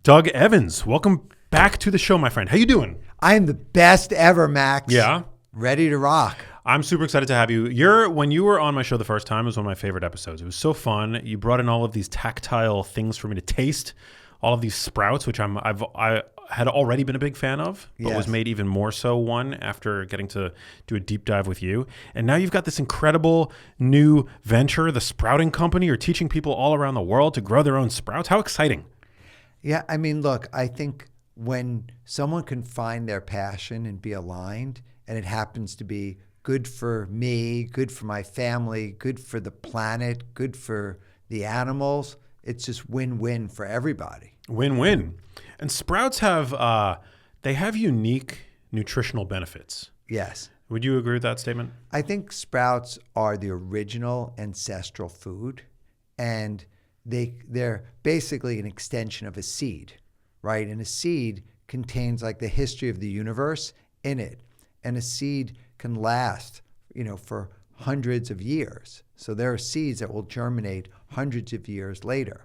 Doug Evans, welcome back to the show, my friend. How you doing? I'm the best ever, Max. Yeah? Ready to rock. I'm super excited to have you. When you were on my show the first time, it was one of my favorite episodes. It was so fun. You brought in all of these tactile things for me to taste, all of these sprouts, which I had already been a big fan of, but was made even more so one after getting to do a deep dive with you. And now you've got this incredible new venture, the Sprouting Company. You're teaching people all around the world to grow their own sprouts. How exciting. Yeah, I mean, look, I think when someone can find their passion and be aligned, and it happens to be good for me, good for my family, good for the planet, good for the animals, it's just win-win for everybody. Win-win. And sprouts have unique nutritional benefits. Yes. Would you agree with that statement? I think sprouts are the original ancestral food, and they're basically an extension of a seed, right? And a seed contains like the history of the universe in it. And a seed can last, for hundreds of years. So there are seeds that will germinate hundreds of years later.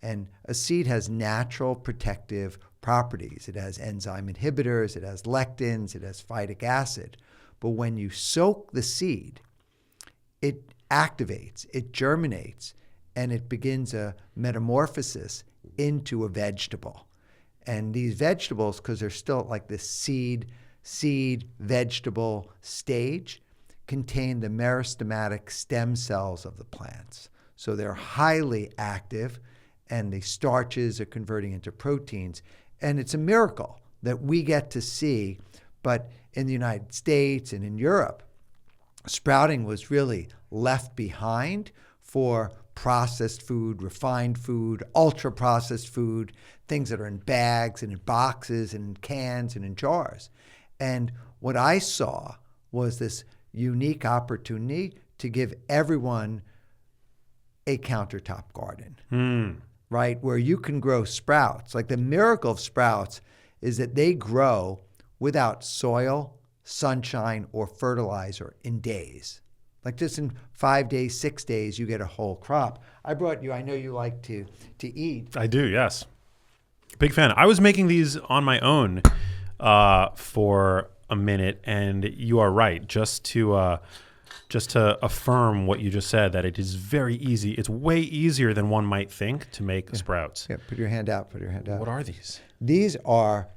And a seed has natural protective properties. It has enzyme inhibitors, it has lectins, it has phytic acid. But when you soak the seed, it activates, it germinates, and it begins a metamorphosis into a vegetable. And these vegetables, because they're still like this seed vegetable stage, contain the meristematic stem cells of the plants. So they're highly active, and the starches are converting into proteins. And it's a miracle that we get to see. But in the United States and in Europe, sprouting was really left behind for processed food, refined food, ultra-processed food, things that are in bags and in boxes and in cans and in jars. And what I saw was this unique opportunity to give everyone a countertop garden, right? Where you can grow sprouts. Like the miracle of sprouts is that they grow without soil, sunshine, or fertilizer in days. Like just in 5 days, 6 days, you get a whole crop. I brought you, I know you like to eat. I do, yes. Big fan. I was making these on my own for a minute, and you are right. Just to affirm what you just said, that it is very easy. It's way easier than one might think to make sprouts. Yeah, put your hand out. What are these? These are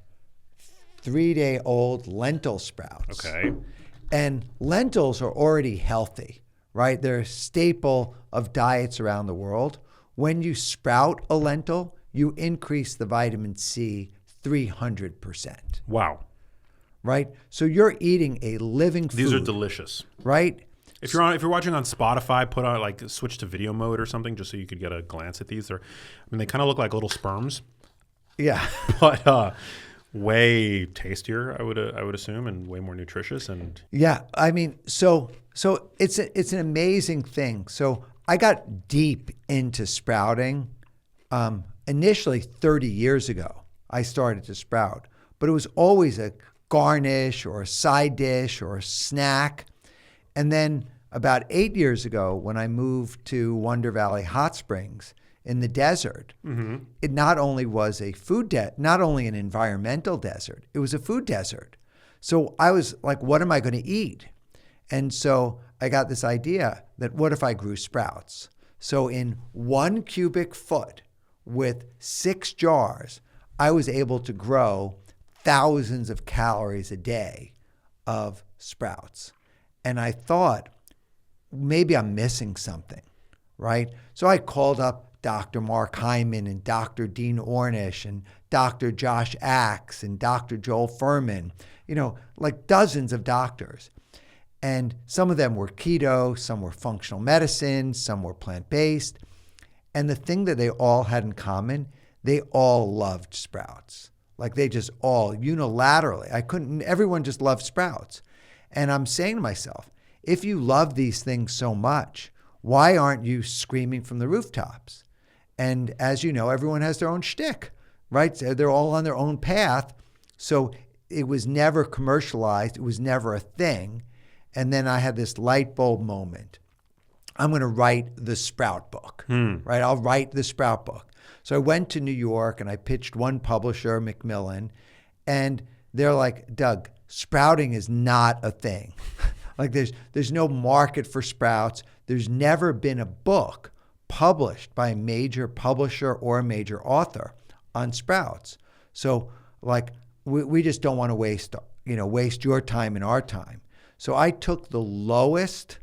3-day-old lentil sprouts. Okay. And lentils are already healthy, right? They're a staple of diets around the world. When you sprout a lentil, you increase the vitamin C 300%. Wow. Right? So you're eating a living food. These are delicious. Right? If you're watching on Spotify, put on switch to video mode or something just so you could get a glance at these. They kind of look like little sperms. Yeah. But way tastier, I would assume, and way more nutritious. And yeah, I mean, so it's an amazing thing. So I got deep into sprouting. Initially 30 years ago, I started to sprout, but it was always a garnish or a side dish or a snack. And then about 8 years ago, when I moved to Wonder Valley Hot Springs in the desert, it not only was a not only an environmental desert, it was a food desert. So I was like, what am I going to eat? And so I got this idea that what if I grew sprouts? So in 1 cubic foot with 6 jars, I was able to grow thousands of calories a day of sprouts. And I thought, maybe I'm missing something, right? So I called up Dr. Mark Hyman and Dr. Dean Ornish and Dr. Josh Axe and Dr. Joel Furman, like dozens of doctors. And some of them were keto, some were functional medicine, some were plant-based. And the thing that they all had in common, they all loved sprouts. Like they just all unilaterally. Everyone just loved sprouts. And I'm saying to myself, if you love these things so much, why aren't you screaming from the rooftops? And as you know, everyone has their own shtick, right? They're all on their own path. So it was never commercialized. It was never a thing. And then I had this light bulb moment. I'm going to write the sprout book, right? I'll write the sprout book. So I went to New York and I pitched one publisher, Macmillan, and they're like, Doug, sprouting is not a thing. Like there's no market for sprouts. There's never been a book published by a major publisher or a major author on sprouts. So like we just don't want to waste your time and our time. So I took the lowest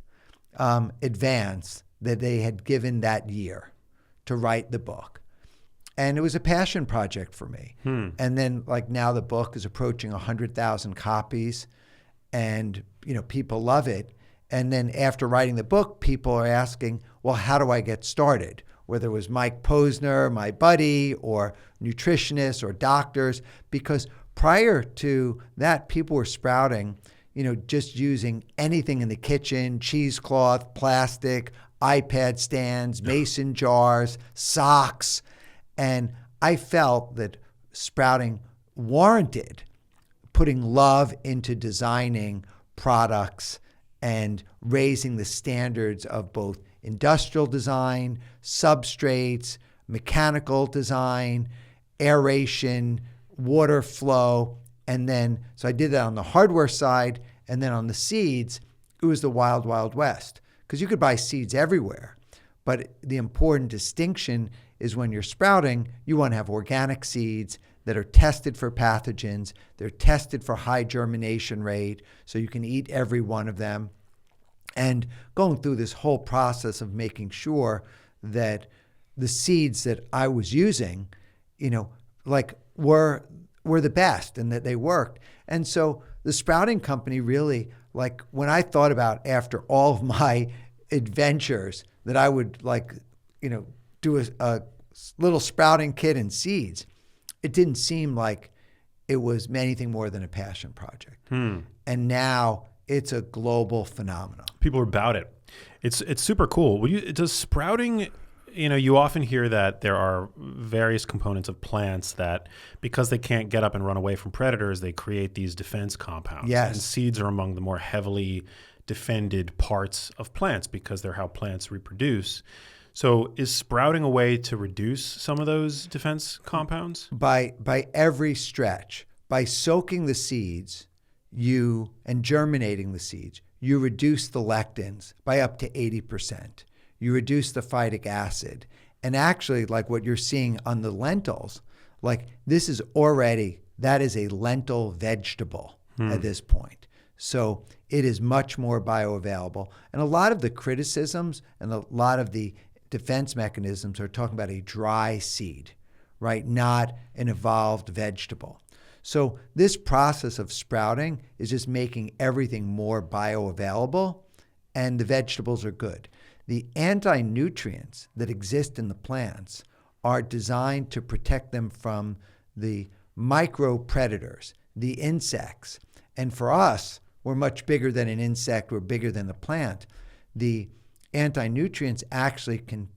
advance that they had given that year to write the book. And it was a passion project for me. And then like now the book is approaching 100,000 copies and people love it. And then after writing the book, people are asking, well, how do I get started? Whether it was Mike Posner, my buddy, or nutritionists or doctors, because prior to that, people were sprouting, just using anything in the kitchen, cheesecloth, plastic, iPad stands, mason jars, socks. And I felt that sprouting warranted putting love into designing products and raising the standards of both industrial design, substrates, mechanical design, aeration, water flow. And then, so I did that on the hardware side. And then on the seeds, it was the wild, wild west. Because you could buy seeds everywhere. But the important distinction is when you're sprouting, you want to have organic seeds that are tested for pathogens. They're tested for high germination rate, so you can eat every one of them. And going through this whole process of making sure that the seeds that I was using, were the best and that they worked. And so the sprouting company really, when I thought about after all of my adventures that I would do a little sprouting kit and seeds, it didn't seem like it was anything more than a passion project. And now it's a global phenomenon. People are about it. It's super cool. Does sprouting, you often hear that there are various components of plants that because they can't get up and run away from predators, they create these defense compounds. Yes. And seeds are among the more heavily defended parts of plants because they're how plants reproduce. So is sprouting a way to reduce some of those defense compounds? By every stretch, by soaking the seeds and germinating the seeds, you reduce the lectins by up to 80%. You reduce the phytic acid. And actually, like what you're seeing on the lentils, that is a lentil vegetable at this point. So it is much more bioavailable. And a lot of the criticisms and a lot of the defense mechanisms are talking about a dry seed, right? Not an evolved vegetable. So this process of sprouting is just making everything more bioavailable, and the vegetables are good. The anti-nutrients that exist in the plants are designed to protect them from the micro predators, the insects. And for us, we're much bigger than an insect, we're bigger than the plant. The anti-nutrients actually can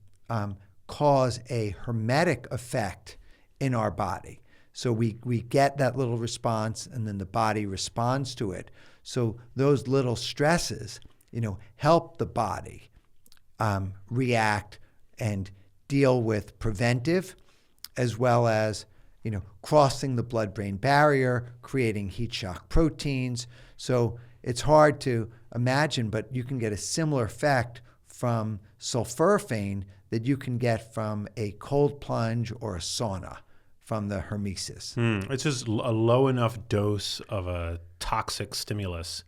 cause a hermetic effect in our body. So we get that little response, and then the body responds to it. So those little stresses, help the body react and deal with preventive, as well as crossing the blood-brain barrier, creating heat shock proteins. So it's hard to imagine, but you can get a similar effect from sulforaphane that you can get from a cold plunge or a sauna from the hormesis. It's just a low enough dose of a toxic stimulus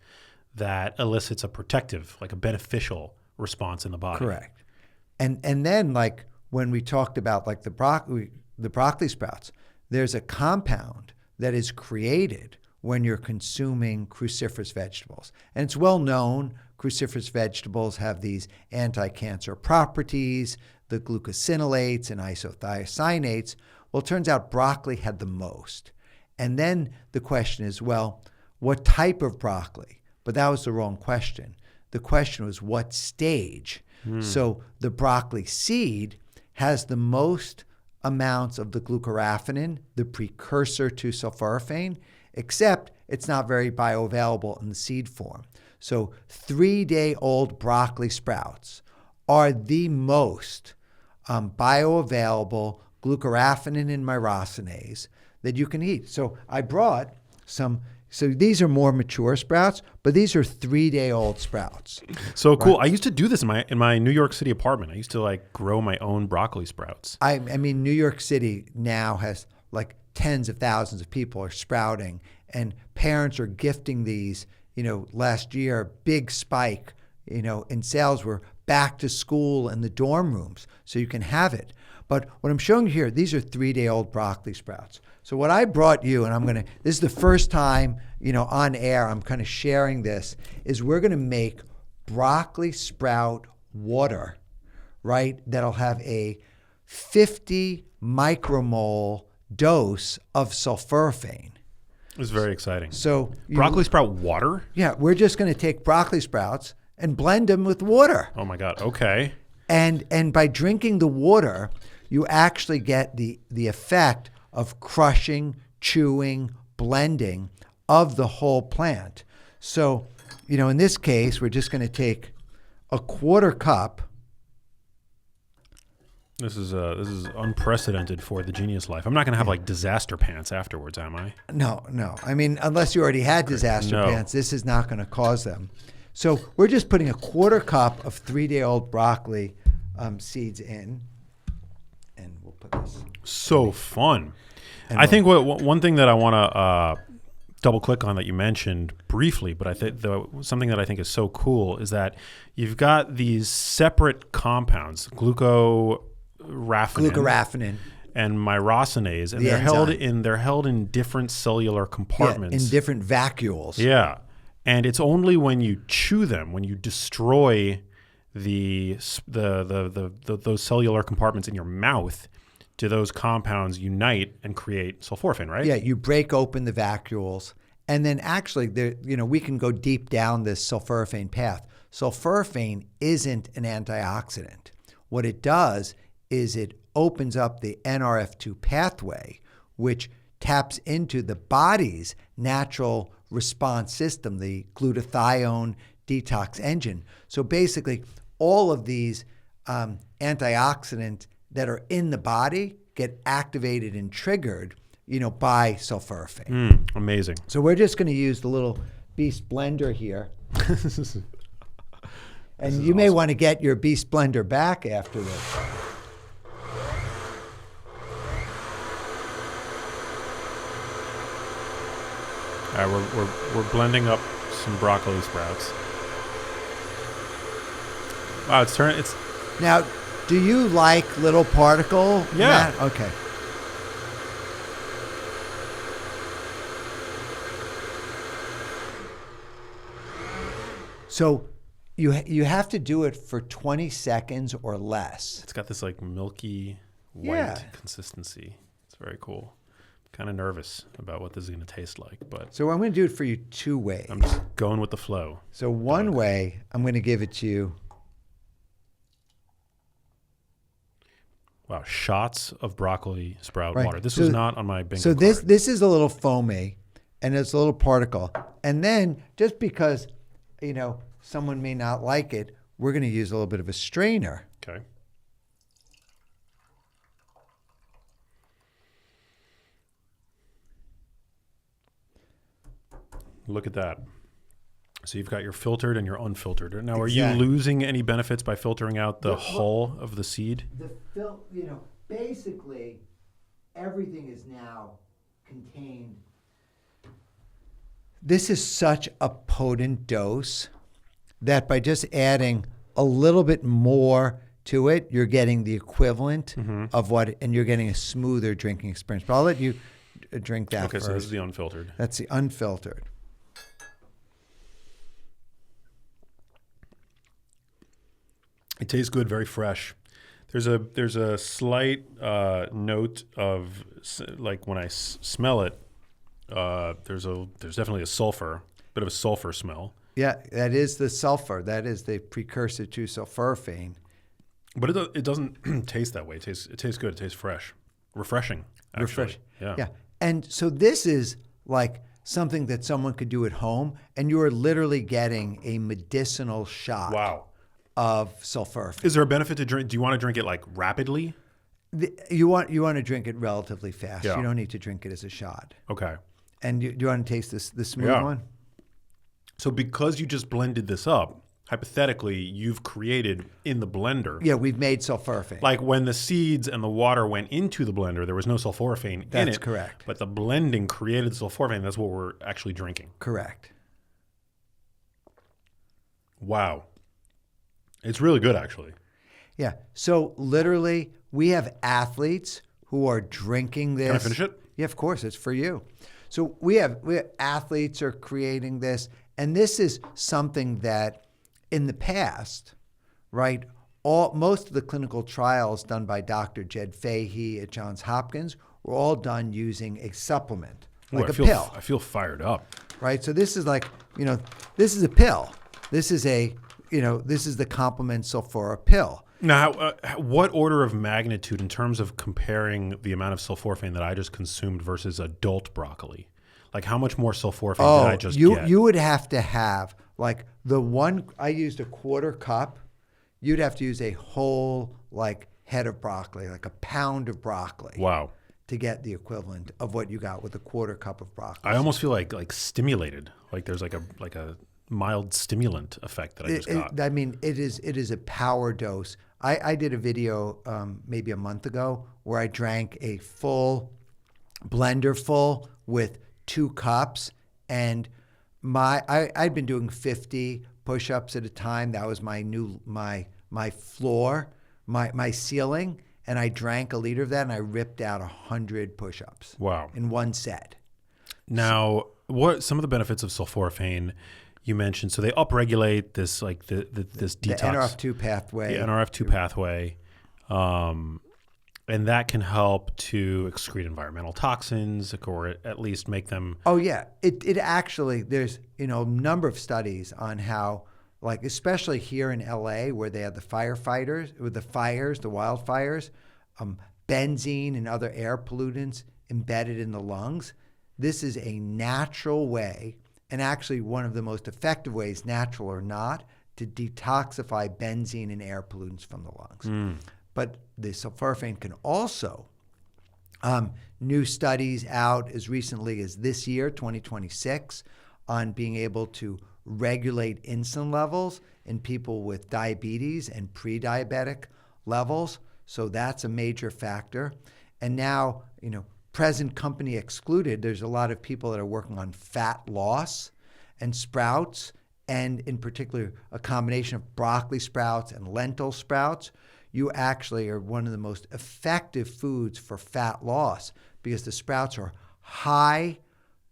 that elicits a protective, like a beneficial response in the body. Correct. And then when we talked about the broccoli sprouts, there's a compound that is created when you're consuming cruciferous vegetables. And it's well known cruciferous vegetables have these anti-cancer properties, the glucosinolates and isothiocyanates. Well, it turns out broccoli had the most. And then the question is, well, what type of broccoli? But that was the wrong question. The question was what stage? So the broccoli seed has the most amounts of the glucoraphanin, the precursor to sulforaphane, except it's not very bioavailable in the seed form. So 3-day-old broccoli sprouts are the most bioavailable glucoraphanin and myrosinase that you can eat. So I brought some. So these are more mature sprouts, but these are 3-day-old sprouts. So cool. Right? I used to do this in my New York City apartment. I used to like grow my own broccoli sprouts. I mean, New York City now has like tens of thousands of people are sprouting, and parents are gifting these. Last year, big spike, in sales were back to school in the dorm rooms, so you can have it. But what I'm showing you here, these are 3-day-old broccoli sprouts. So what I brought you, and this is the first time, on air, I'm kind of sharing this, is we're going to make broccoli sprout water, right? That'll have a 50 micromole dose of sulforaphane. It's very exciting. So broccoli sprout water? Yeah, we're just going to take broccoli sprouts and blend them with water. Oh my God. Okay. And by drinking the water, you actually get the effect of crushing, chewing, blending of the whole plant. So, in this case, we're just going to take a 1/4 cup. This is unprecedented for the Genius Life. I'm not going to have like disaster pants afterwards, am I? No. I mean, unless you already had disaster pants, this is not going to cause them. So we're just putting a 1/4 cup of 3-day-old broccoli seeds in. And we'll put this. So fun. I think one thing that I want to double click on that you mentioned briefly, but I think something that I think is so cool is that you've got these separate compounds, glucoraphanin and myrosinase, and they're held in different cellular compartments, in different vacuoles. Yeah, and it's only when you chew them, when you destroy those cellular compartments in your mouth, do those compounds unite and create sulforaphane, right? Yeah, you break open the vacuoles, and then actually, we can go deep down this sulforaphane path. Sulforaphane isn't an antioxidant. What it does is it opens up the NRF2 pathway, which taps into the body's natural response system, the glutathione detox engine. So basically, all of these antioxidants that are in the body get activated and triggered, by sulforaphane. Amazing. So we're just going to use the little Beast blender here. And you may want to get your Beast blender back after this. All right, we're blending up some broccoli sprouts. Wow, it's now. Do you like little particle? Yeah. Okay. So you have to do it for 20 seconds or less. It's got this like milky white consistency. It's very cool. Kind of nervous about what this is going to taste like, but so I'm going to do it for you 2 ways. I'm just going with the flow. So one way, I'm going to give it to you. Wow, shots of broccoli sprout water. This was not on my bingo card. So this is a little foamy, and it's a little particle. And then just because, someone may not like it, we're going to use a little bit of a strainer. Okay. Look at that. So you've got your filtered and your unfiltered. Now, are you losing any benefits by filtering out the hull of the seed? Basically, everything is now contained. This is such a potent dose that by just adding a little bit more to it, you're getting the equivalent of and you're getting a smoother drinking experience. But I'll let you drink that first. Okay, so this is the unfiltered. That's the unfiltered. It tastes good, very fresh. There's a slight note of, like when I smell it, there's definitely a bit of a sulfur smell. Yeah, that is the sulfur. That is the precursor to sulforaphane. But it doesn't taste that way. It tastes good. It tastes fresh, refreshing. Actually. Yeah. And so this is like something that someone could do at home, and you are literally getting a medicinal shot. Wow. Of sulforaphane. Is there a benefit to drink? Do you want to drink it like rapidly? You want to drink it relatively fast. Yeah. You don't need to drink it as a shot. Okay. And do you want to taste the smooth Yeah. one? So because you just blended this up, hypothetically, you've created in the blender. Yeah, we've made sulforaphane. Like when the seeds and the water went into the blender, there was no sulforaphane in it. That's correct. But the blending created sulforaphane. That's what we're actually drinking. Correct. Wow. It's really good, actually. Yeah. So literally, we have athletes who are drinking this. Can I finish it? Yeah, of course. It's for you. So we have athletes are creating this, and this is something that in the past, right? Most of the clinical trials done by Dr. Jed Fahey at Johns Hopkins were all done using a supplement, like pill. I feel fired up. Right? So this is like, this is a pill. This is the complement sulfura pill. Now, what order of magnitude in terms of comparing the amount of sulforaphane that I just consumed versus adult broccoli? Like how much more sulforaphane did I just get? You would have to have like I used a quarter cup. You'd have to use a whole head of broccoli, like a pound of broccoli. Wow. To get the equivalent of what you got with a quarter cup of broccoli. I almost feel like stimulated. Like there's like a mild stimulant effect that I just got. I mean, it is a power dose. I did a video maybe a month ago where I drank a full blender full with 2 cups, and I'd been doing 50 push-ups at a time. That was my floor, my ceiling, and I drank 1 liter of that, and I ripped out 100 push-ups. Wow. In one set. Now, what some of the benefits of sulforaphane you mentioned? So they upregulate this this detox, the NRF2 pathway. The NRF2 pathway, and that can help to excrete environmental toxins, or at least make them. Oh yeah, it actually there's a number of studies on how, like especially here in LA where they have the firefighters with the wildfires, benzene and other air pollutants embedded in the lungs. This is a natural way, and actually one of the most effective ways, natural or not, to detoxify benzene and air pollutants from the lungs. But the sulforaphane can also, new studies out as recently as this year, 2026, on being able to regulate insulin levels in people with diabetes and pre-diabetic levels. So that's a major factor. And now, present company excluded, there's a lot of people that are working on fat loss and sprouts, and in particular, a combination of broccoli sprouts and lentil sprouts. You actually are one of the most effective foods for fat loss because the sprouts are high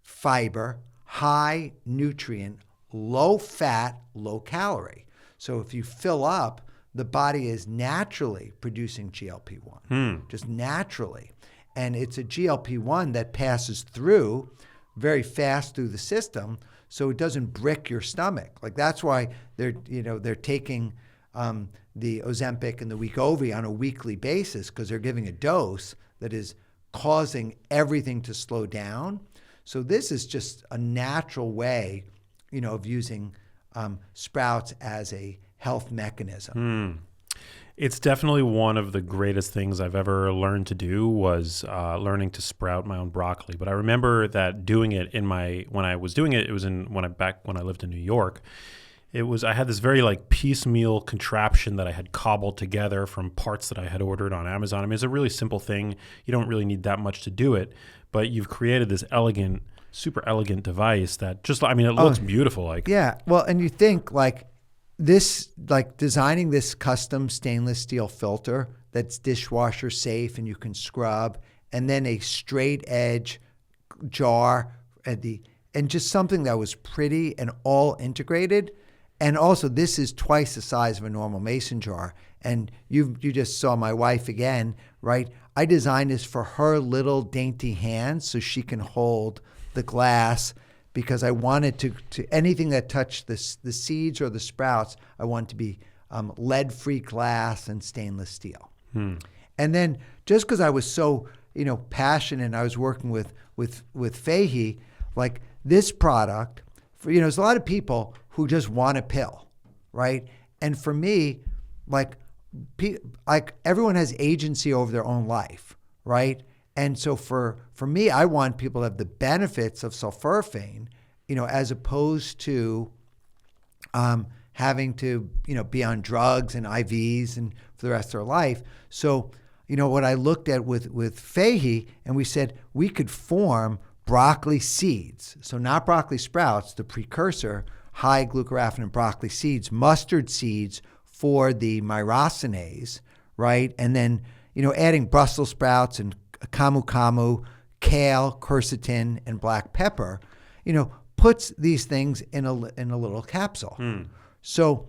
fiber, high nutrient, low fat, low calorie. So if you fill up, the body is naturally producing GLP-1, just naturally. And it's a GLP-1 that passes through very fast through the system, so it doesn't brick your stomach. Like that's why they're taking the Ozempic and the Wegovy on a weekly basis, because they're giving a dose that is causing everything to slow down. So this is just a natural way, of using sprouts as a health mechanism. It's definitely one of the greatest things I've ever learned to do was learning to sprout my own broccoli. But I remember that doing it when I was doing it, it was when I lived in New York. I had this very piecemeal contraption that I had cobbled together from parts that I had ordered on Amazon. I mean, it's a really simple thing. You don't really need that much to do it, but you've created this super elegant device that it looks beautiful. Yeah. Well, and you think designing this custom stainless steel filter that's dishwasher safe and you can scrub, and then a straight edge jar and just something that was pretty and all integrated. And also, this is twice the size of a normal mason jar. And you just saw my wife again, right? I designed this for her little dainty hands so she can hold the glass, because I wanted to anything that touched the seeds or the sprouts, I want to be lead-free glass and stainless steel. And then just because I was so passionate, and I was working with Fahey, this product, there's a lot of people who just want a pill, right? And for me, like everyone has agency over their own life, right? And so for me, I want people to have the benefits of sulforaphane, as opposed to having to, be on drugs and IVs and for the rest of their life. So, what I looked at with Fahey, and we said we could form broccoli seeds. So not broccoli sprouts, the precursor, high glucoraphanin and broccoli seeds, mustard seeds for the myrosinase, right? And then, adding Brussels sprouts and camu camu, kale, quercetin, and black pepper, puts these things in a little capsule. So,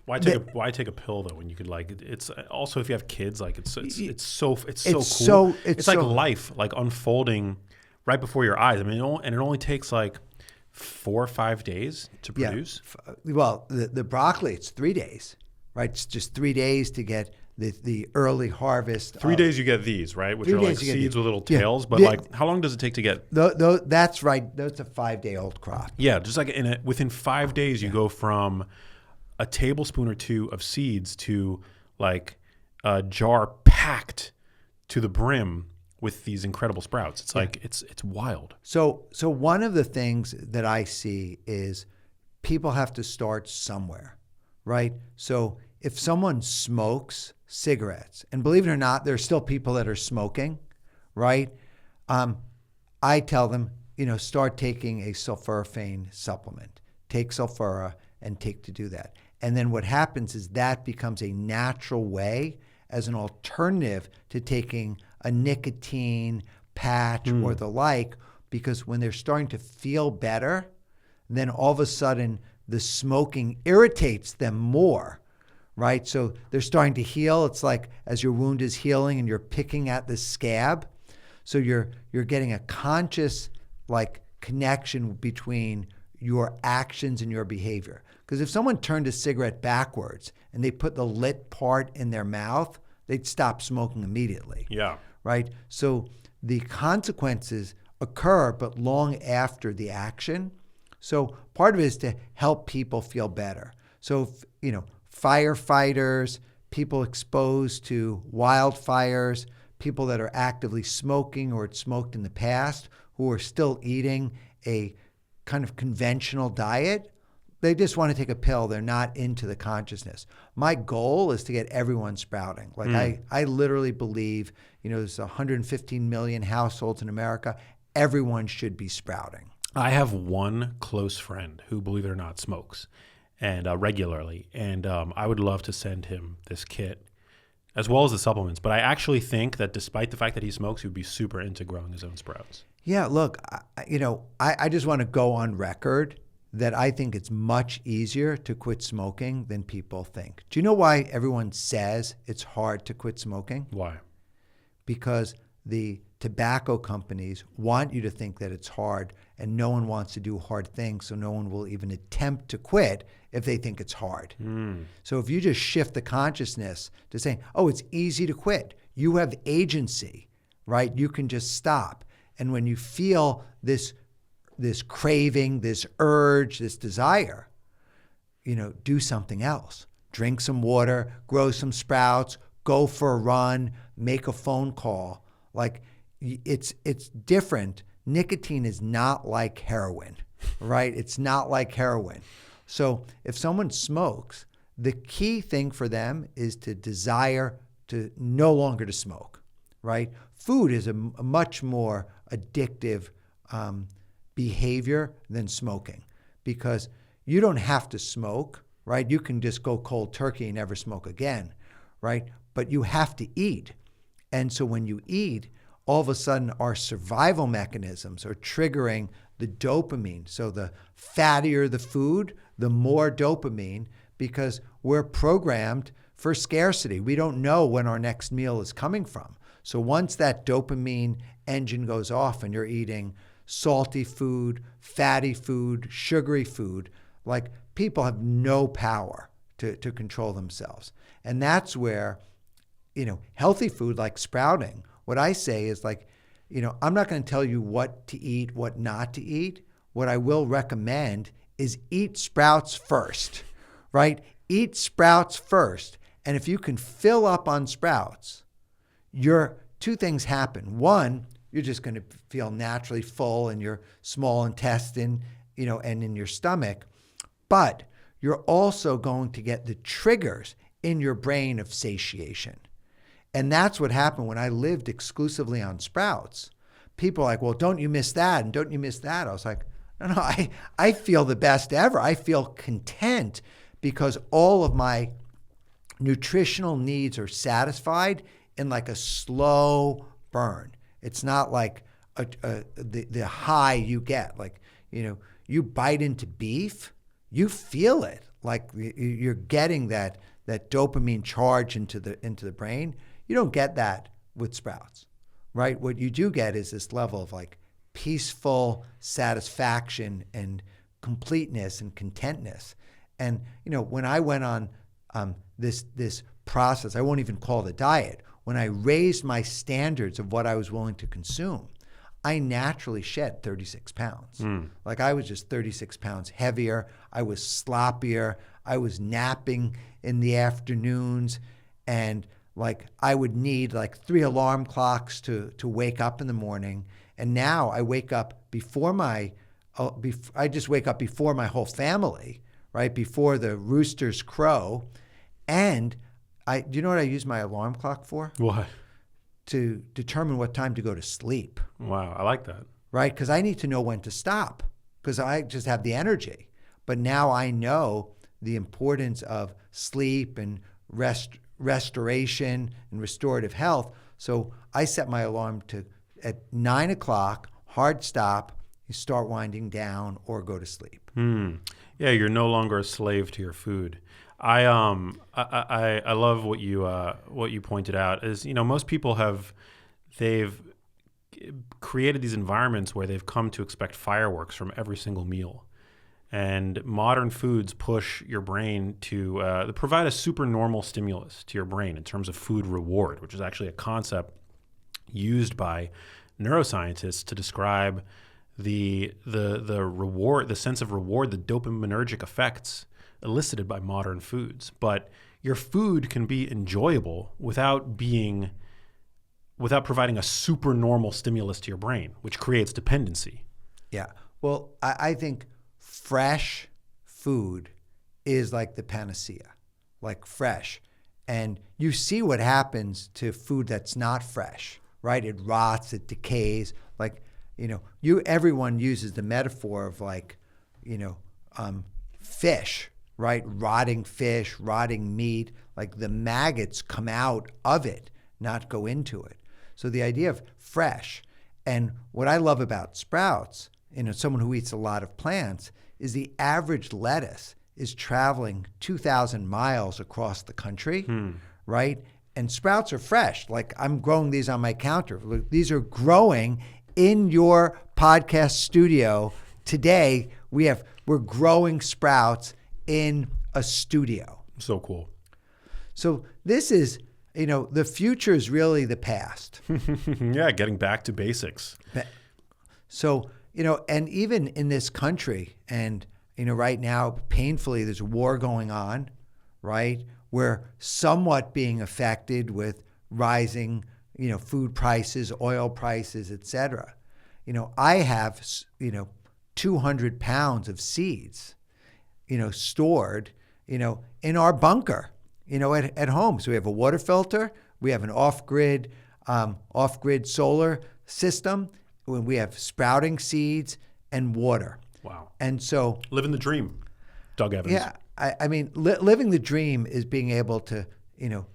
why take a pill though when you could it's also if you have kids it's so cool. It's like life unfolding right before your eyes. I mean, and it only takes 4 or 5 days to produce. Well, the broccoli, it's 3 days, right? It's just 3 days to get the early harvest. 3 days you get these, right? Which are seeds with little tails. But how long does it take to get? That's right. That's a 5-day-old crop. Yeah, just within 5 days you go from a tablespoon or two of seeds to a jar packed to the brim with these incredible sprouts. It's it's wild. So one of the things that I see is people have to start somewhere, right? So if someone smokes cigarettes, and believe it or not, there are still people that are smoking, right? I tell them, start taking a sulforaphane supplement. Take Sulfura and take to do that. And then what happens is that becomes a natural way as an alternative to taking a nicotine patch or the like, because when they're starting to feel better, then all of a sudden the smoking irritates them more, right? So they're starting to heal. It's like as your wound is healing and you're picking at the scab. So you're getting a conscious connection between your actions and your behavior. Because if someone turned a cigarette backwards and they put the lit part in their mouth, they'd stop smoking immediately. Yeah. Right? So the consequences occur, but long after the action. So part of it is to help people feel better. So, firefighters, people exposed to wildfires, people that are actively smoking or had smoked in the past, who are still eating a kind of conventional diet, they just want to take a pill. They're not into the consciousness. My goal is to get everyone sprouting. I literally believe, there's 115 million households in America. Everyone should be sprouting. I have one close friend who, believe it or not, smokes and regularly. And I would love to send him this kit as well as the supplements. But I actually think that despite the fact that he smokes, he would be super into growing his own sprouts. Yeah, look, I just want to go on record that I think it's much easier to quit smoking than people think. Do you know why everyone says it's hard to quit smoking? Why? Because the tobacco companies want you to think that it's hard, and no one wants to do hard things, so no one will even attempt to quit if they think it's hard. So if you just shift the consciousness to saying, oh, it's easy to quit. You have agency, right? You can just stop. And when you feel this craving, this urge, this desire, do something else. Drink some water, grow some sprouts, go for a run, make a phone call. It's different. Nicotine is not like heroin, right? It's not like heroin. So if someone smokes, the key thing for them is to desire to no longer to smoke, right? Food is a much more addictive behavior than smoking, because you don't have to smoke, right? You can just go cold turkey and never smoke again, right? But you have to eat. And so when you eat, all of a sudden our survival mechanisms are triggering the dopamine. So the fattier the food, the more dopamine, because we're programmed for scarcity. We don't know when our next meal is coming from. So once that dopamine engine goes off and you're eating salty food, fatty food, sugary food, people have no power to control themselves. And that's where, healthy food like sprouting, what I say is I'm not going to tell you what to eat, what not to eat. What I will recommend is eat sprouts first, right? Eat sprouts first. And if you can fill up on sprouts, two things happen. One, you're just going to feel naturally full in your small intestine, and in your stomach. But you're also going to get the triggers in your brain of satiation. And that's what happened when I lived exclusively on sprouts. People are like, well, don't you miss that? And don't you miss that? I was like, no, I feel the best ever. I feel content because all of my nutritional needs are satisfied in like a slow burn. It's not like the high you get. Like, you bite into beef, you feel it. Like you're getting that dopamine charge into the brain. You don't get that with sprouts, right? What you do get is this level of like peaceful satisfaction and completeness and contentness. And, when I went on this process, I won't even call it a diet. When I raised my standards of what I was willing to consume, I naturally shed 36 pounds. Like I was just 36 pounds heavier. I was sloppier. I was napping in the afternoons. And like I would need like 3 alarm clocks to wake up in the morning. And now I wake up I just wake up before my whole family, right? Before the roosters crow. And do you know what I use my alarm clock for? What? To determine what time to go to sleep. Wow, I like that. Right? Because I need to know when to stop because I just have the energy. But now I know the importance of sleep and restoration and restorative health. So I set my alarm at 9 o'clock, hard stop, you start winding down or go to sleep. Yeah, you're no longer a slave to your food. I love what you pointed out is, most people they've created these environments where they've come to expect fireworks from every single meal. And modern foods push your brain to provide a supernormal stimulus to your brain in terms of food reward, which is actually a concept used by neuroscientists to describe the reward, the sense of reward, the dopaminergic effects elicited by modern foods. But your food can be enjoyable without providing a supernormal stimulus to your brain, which creates dependency. Yeah. Well, I think fresh food is like the panacea, like fresh. And you see what happens to food that's not fresh, right? It rots, it decays. Like, everyone uses the metaphor of like, fish, right? Rotting fish, rotting meat, like the maggots come out of it, not go into it. So the idea of fresh. And what I love about sprouts, someone who eats a lot of plants, is the average lettuce is traveling 2,000 miles across the country, right? And sprouts are fresh. Like I'm growing these on my counter. Look, these are growing in your podcast studio today. We're growing sprouts in a studio. So cool. So this is, the future is really the past. Yeah, getting back to basics. So, and even in this country, and, right now, painfully, there's a war going on, right? We're somewhat being affected with rising, food prices, oil prices, et cetera. I have, 200 pounds of seeds, stored, in our bunker, at home. So we have a water filter, we have an off-grid solar system, we have sprouting seeds and water. Wow. And so living the dream, Doug Evans. Yeah. I mean, living the dream is being able to,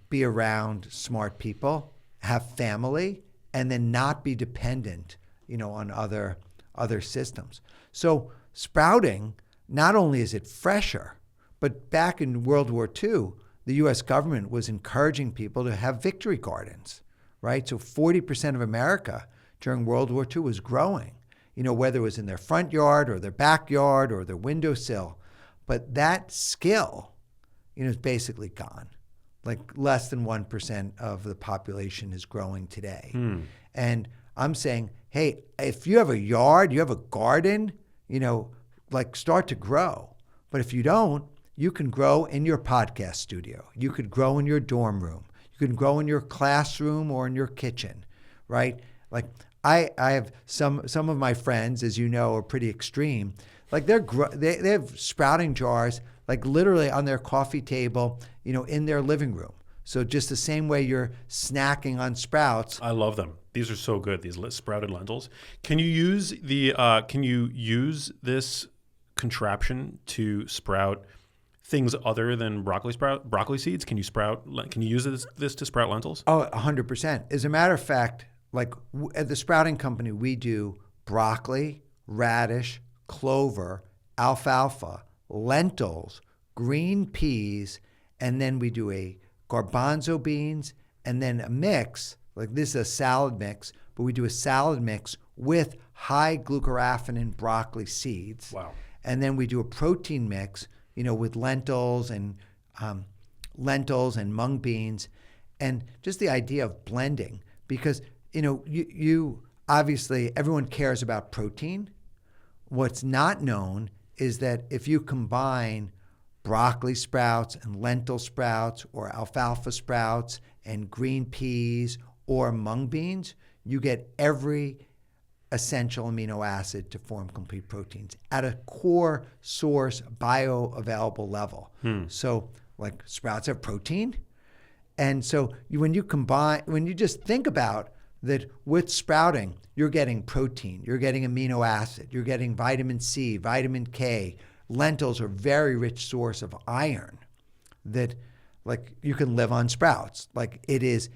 be around smart people, have family, and then not be dependent, on other systems. So sprouting, not only is it fresher, but back in World War II, the U.S. government was encouraging people to have victory gardens, right? So 40% of America during World War II was growing, whether it was in their front yard or their backyard or their windowsill. But that skill, is basically gone. Like less than 1% of the population is growing today. And I'm saying, hey, if you have a yard, you have a garden, like start to grow. But if you don't, you can grow in your podcast studio. You could grow in your dorm room. You can grow in your classroom or in your kitchen, right? Like I have some of my friends, as you know, are pretty extreme. Like they have sprouting jars, like literally on their coffee table, in their living room. So just the same way you're snacking on sprouts. I love them. These are so good. These sprouted lentils. Can you use this contraption to sprout things other than broccoli seeds? Can you use this to sprout lentils? Oh, 100%. As a matter of fact, like at the sprouting company, we do broccoli, radish, clover, alfalfa, lentils, green peas, and then we do a garbanzo beans, and then a mix, like this is a salad mix, but we do a salad mix with high glucoraphanin broccoli seeds. Wow. And then we do a protein mix, with lentils and mung beans, and just the idea of blending, because, you obviously, everyone cares about protein. What's not known is that if you combine broccoli sprouts and lentil sprouts or alfalfa sprouts and green peas or mung beans, you get every essential amino acid to form complete proteins at a core source bioavailable level. So like sprouts have protein. And so when you just think about that with sprouting, you're getting protein, you're getting amino acid, you're getting vitamin C, vitamin K. Lentils are a very rich source of iron that, like, you can live on sprouts. Like, it is,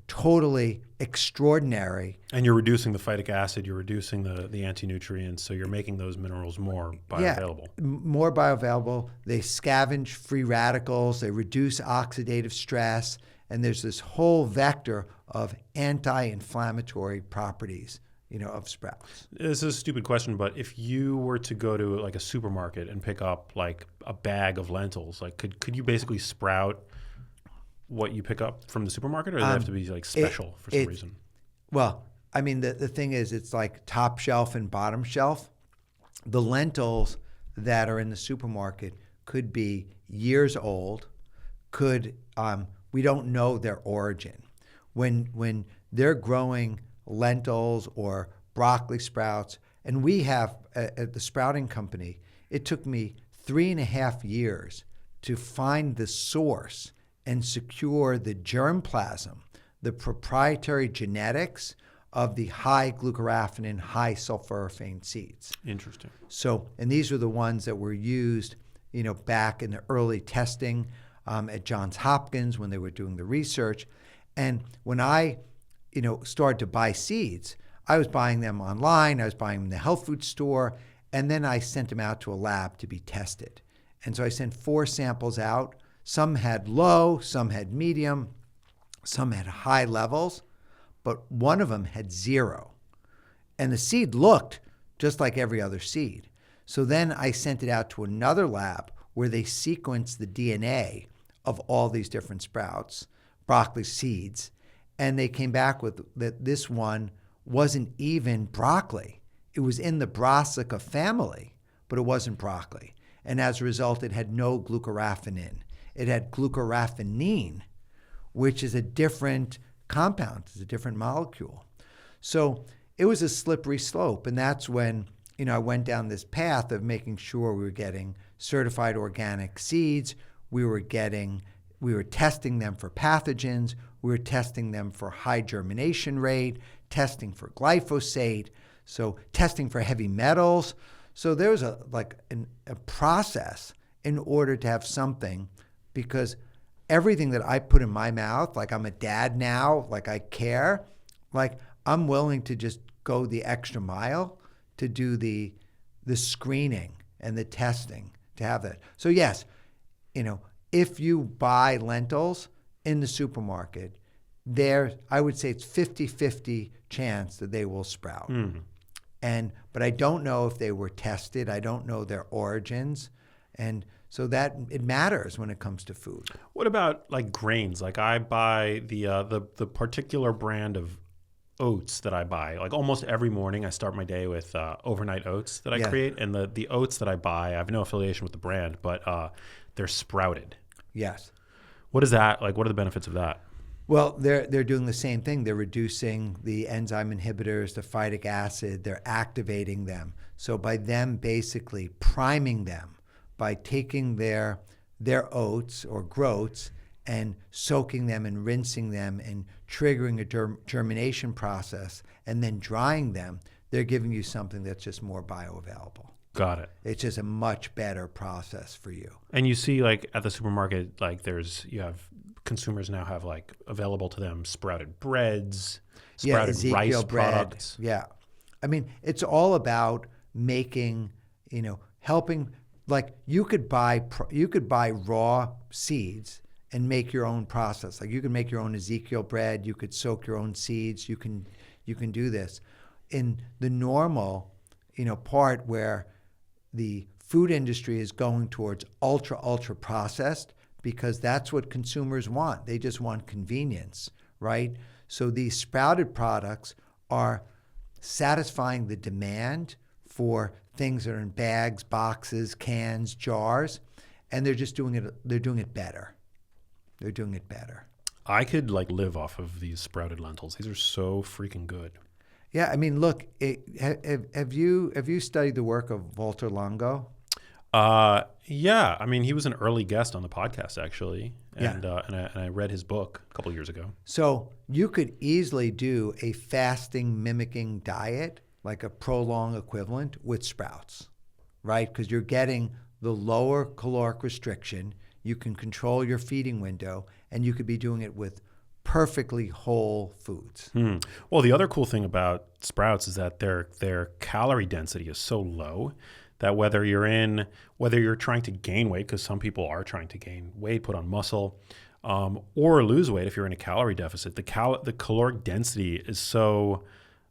totally extraordinary. And you're reducing the phytic acid, you're reducing the anti-nutrients, so you're making those minerals more bioavailable. Yeah, more bioavailable. They scavenge free radicals, they reduce oxidative stress, and there's this whole vector of anti-inflammatory properties, of sprouts. This is a stupid question, but if you were to go to like a supermarket and pick up like a bag of lentils, like could you basically sprout what you pick up from the supermarket, or does it have to be like special for some reason? Well, I mean, the thing is, it's like top shelf and bottom shelf. The lentils that are in the supermarket could be years old, we don't know their origin. When they're growing lentils or broccoli sprouts, and we have at the sprouting company, it took me 3.5 years to find the source and secure the germplasm, the proprietary genetics of the high glucoraphanin, high sulforaphane seeds. Interesting. So, and these are the ones that were used, back in the early testing at Johns Hopkins when they were doing the research. And when I, started to buy seeds, I was buying them online, I was buying them in the health food store, and then I sent them out to a lab to be tested. And so I sent 4 samples out. Some had low, some had medium, some had high levels, but one of them had 0. And the seed looked just like every other seed. So then I sent it out to another lab where they sequenced the DNA of all these different sprouts, broccoli seeds, and they came back with that this one wasn't even broccoli. It was in the Brassica family, but it wasn't broccoli. And as a result, it had no glucoraphanin. It had glucoraphanine, which is a different compound. It's a different molecule. So it was a slippery slope. And that's when, I went down this path of making sure we were getting certified organic seeds. We were testing them for pathogens. We were testing them for high germination rate, testing for glyphosate, so testing for heavy metals. So there was a process in order to have something, because everything that I put in my mouth, like I'm a dad now, like I care, like I'm willing to just go the extra mile to do the screening and the testing to have that. So yes, if you buy lentils in the supermarket, I would say it's 50-50 chance that they will sprout. But I don't know if they were tested. I don't know their origins. And so that it matters when it comes to food. What about like grains? Like I buy the particular brand of oats that I buy. Like almost every morning, I start my day with overnight oats that I create. And the oats that I buy, I have no affiliation with the brand, but they're sprouted. Yes. What is that? Like, what are the benefits of that? Well, they're doing the same thing. They're reducing the enzyme inhibitors, the phytic acid. They're activating them. So by them basically priming them, by taking their oats or groats and soaking them and rinsing them and triggering a germination process and then drying them, they're giving you something that's just more bioavailable. Got it. It's just a much better process for you. And you see, like at the supermarket, like you have consumers now have like available to them sprouted breads, sprouted rice bread. products. Yeah. I mean, it's all about making, helping. Like you could buy raw seeds and make your own process. Like you can make your own Ezekiel bread. You could soak your own seeds. You can do this. In the normal, part where the food industry is going towards ultra processed because that's what consumers want. They just want convenience, right? So these sprouted products are satisfying the demand for things that are in bags, boxes, cans, jars, and they're just doing it. They're doing it better. They're doing it better. I could like live off of these sprouted lentils. These are so freaking good. Yeah, I mean, look, have you studied the work of Walter Longo? Yeah. I mean, he was an early guest on the podcast actually, and I read his book a couple years ago. So you could easily do a fasting mimicking diet, like a prolonged equivalent with sprouts, right? Because you're getting the lower caloric restriction. You can control your feeding window, and you could be doing it with perfectly whole foods. Well, the other cool thing about sprouts is that their calorie density is so low that whether you're trying to gain weight, because some people are trying to gain weight, put on muscle, or lose weight if you're in a calorie deficit, the caloric density is so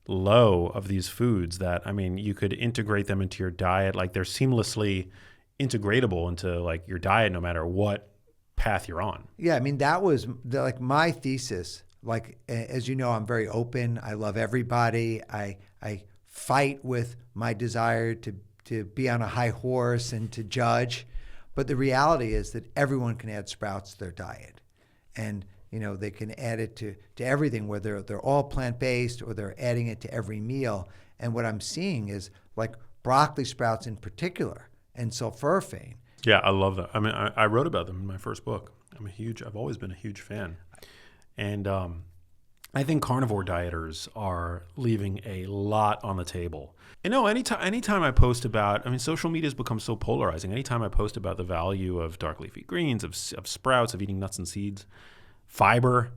low of these foods that, I mean, you could integrate them into your diet. Like they're seamlessly integratable into like your diet no matter what path you're on. Yeah, I mean, that was like my thesis. Like, as you know, I'm very open. I love everybody. I fight with my desire to be on a high horse and to judge. But the reality is that everyone can add sprouts to their diet. And, they can add it to everything, whether they're all plant-based or they're adding it to every meal. And what I'm seeing is like broccoli sprouts in particular and sulforaphane. Yeah, I love that. I mean, I wrote about them in my first book. I've always been a huge fan. And I think carnivore dieters are leaving a lot on the table. And no, anytime I post about, social media has become so polarizing. Anytime I post about the value of dark leafy greens, of sprouts, of eating nuts and seeds, fiber,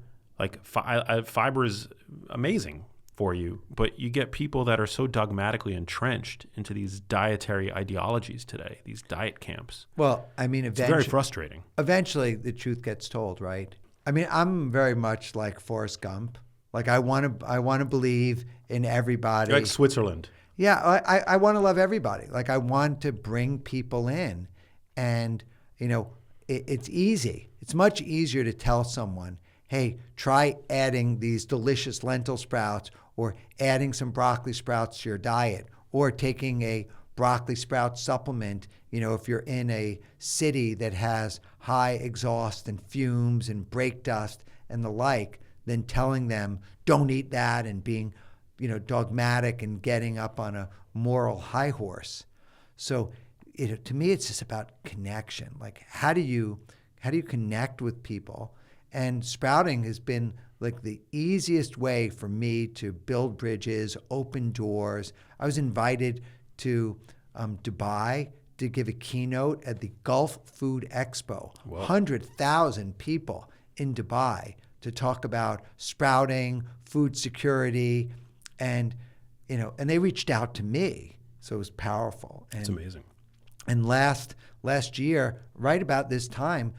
fiber is amazing for you, but you get people that are so dogmatically entrenched into these dietary ideologies today, these diet camps. Well, I mean, it's very frustrating. Eventually, the truth gets told, right? I mean, I'm very much like Forrest Gump. Like I want to believe in everybody. You're like Switzerland. Yeah, I want to love everybody. Like I want to bring people in, and it's easy. It's much easier to tell someone, hey, try adding these delicious lentil sprouts or adding some broccoli sprouts to your diet or taking a broccoli sprout supplement, if you're in a city that has high exhaust and fumes and brake dust and the like, than telling them don't eat that and being, dogmatic and getting up on a moral high horse. So to me, it's just about connection. Like how do you connect with people? And sprouting has been like the easiest way for me to build bridges, open doors. I was invited to Dubai to give a keynote at the Gulf Food Expo. 100,000 people in Dubai to talk about sprouting, food security, and they reached out to me. So it was powerful. And, it's amazing. And last year, right about this time,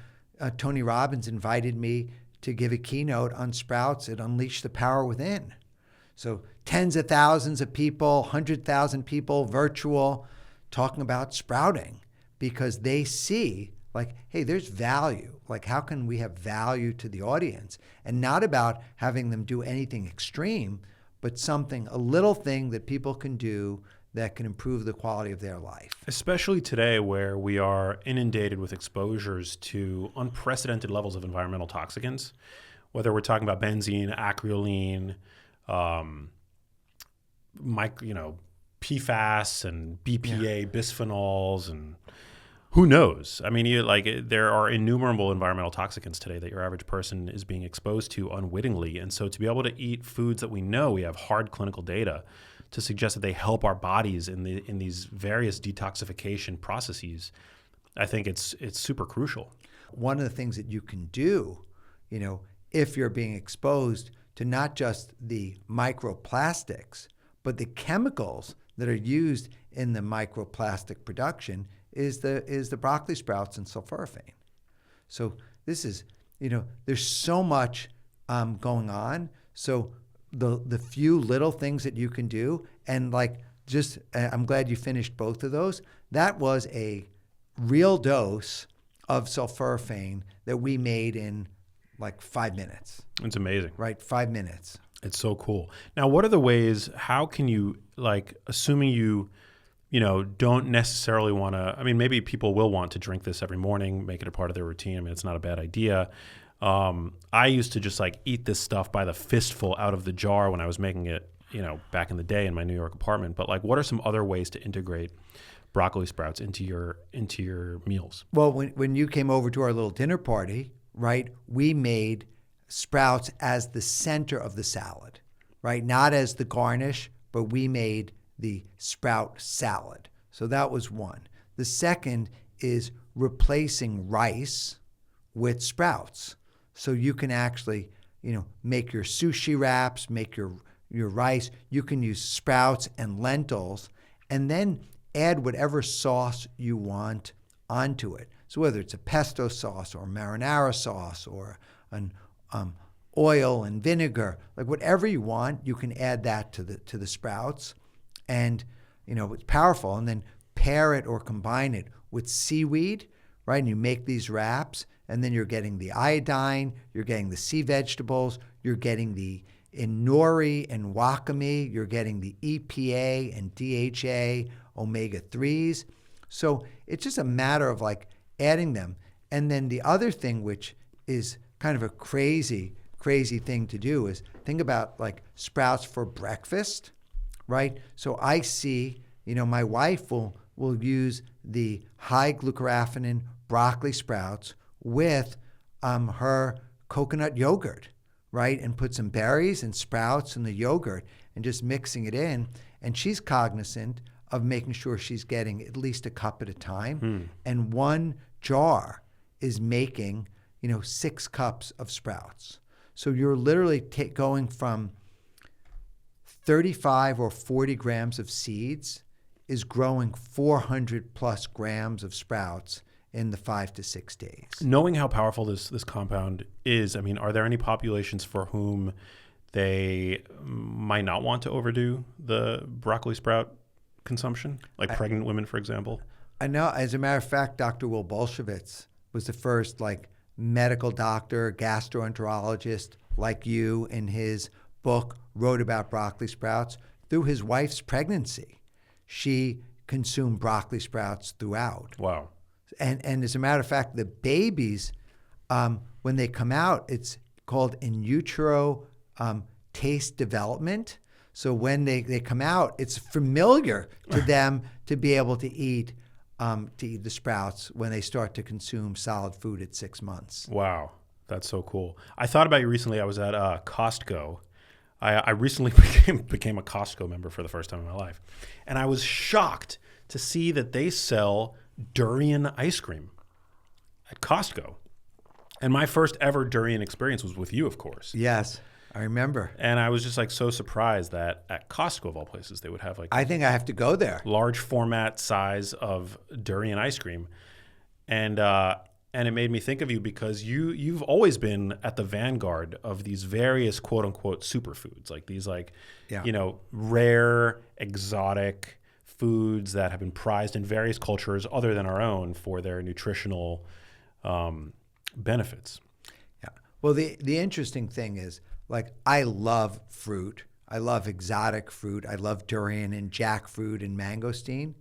Tony Robbins invited me to give a keynote on sprouts at Unleash the Power Within. So tens of thousands of people, 100,000 people, virtual, talking about sprouting because they see like, hey, there's value. Like, how can we have value to the audience? And not about having them do anything extreme, but a little thing that people can do that can improve the quality of their life. Especially today where we are inundated with exposures to unprecedented levels of environmental toxicants, whether we're talking about benzene, acrolein, PFAS and BPA, bisphenols, and who knows? I mean, there are innumerable environmental toxicants today that your average person is being exposed to unwittingly. And so to be able to eat foods that we know, we have hard clinical data to suggest that they help our bodies in these various detoxification processes, I think it's super crucial. One of the things that you can do, if you're being exposed to not just the microplastics, but the chemicals that are used in the microplastic production is the broccoli sprouts and sulforaphane. So this is, there's so much going on. So the few little things that you can do, and I'm glad you finished both of those. That was a real dose of sulforaphane that we made in 5 minutes. It's amazing. Right, 5 minutes. It's so cool. Now, what are the ways, how can you, assuming you don't necessarily want to, maybe people will want to drink this every morning, make it a part of their routine. It's not a bad idea. I used to just eat this stuff by the fistful out of the jar when I was making it, back in the day in my New York apartment. But what are some other ways to integrate broccoli sprouts into your meals? Well, when you came over to our little dinner party, right, we made sprouts as the center of the salad, right? Not as the garnish, but we made the sprout salad. So that was one. The second is replacing rice with sprouts. So you can actually, make your sushi wraps, make your rice. You can use sprouts and lentils, and then add whatever sauce you want onto it. So whether it's a pesto sauce or marinara sauce or an oil and vinegar, whatever you want, you can add that to the sprouts, and it's powerful. And then pair it or combine it with seaweed, right? And you make these wraps, and then you're getting the iodine, you're getting the sea vegetables, you're getting in nori and wakame, you're getting the EPA and DHA, omega-3s. So it's just a matter of adding them. And then the other thing, which is kind of a crazy thing to do, is think about sprouts for breakfast, right? So I see, my wife will use the high glucoraphanin broccoli sprouts with her coconut yogurt, right? And put some berries and sprouts in the yogurt and just mixing it in. And she's cognizant of making sure she's getting at least a cup at a time. And one jar is making, 6 cups of sprouts. So you're literally going from 35 or 40 grams of seeds is growing 400 plus grams of sprouts in the 5 to 6 days. Knowing how powerful this compound is, are there any populations for whom they might not want to overdo the broccoli sprout consumption, pregnant women, for example? I know. As a matter of fact, Dr. Will Bolshevitz was the first medical doctor, gastroenterologist like you, in his book, wrote about broccoli sprouts. Through his wife's pregnancy, she consumed broccoli sprouts throughout. Wow. And as a matter of fact, the babies, when they come out, it's called in utero taste development. So when they come out, it's familiar to them to be able to eat the sprouts when they start to consume solid food at 6 months. Wow. That's so cool. I thought about you recently. I was at Costco. I recently became a Costco member for the first time in my life. And I was shocked to see that they sell durian ice cream at Costco. And my first ever durian experience was with you, of course. Yes, I remember. And I was just so surprised that at Costco, of all places, they would have I think I have to go there. Large format size of durian ice cream. And it made me think of you because you've always been at the vanguard of these various quote unquote superfoods, these rare, exotic foods that have been prized in various cultures other than our own for their nutritional benefits. Yeah. Well, the interesting thing is, I love fruit. I love exotic fruit. I love durian and jackfruit and mangosteen.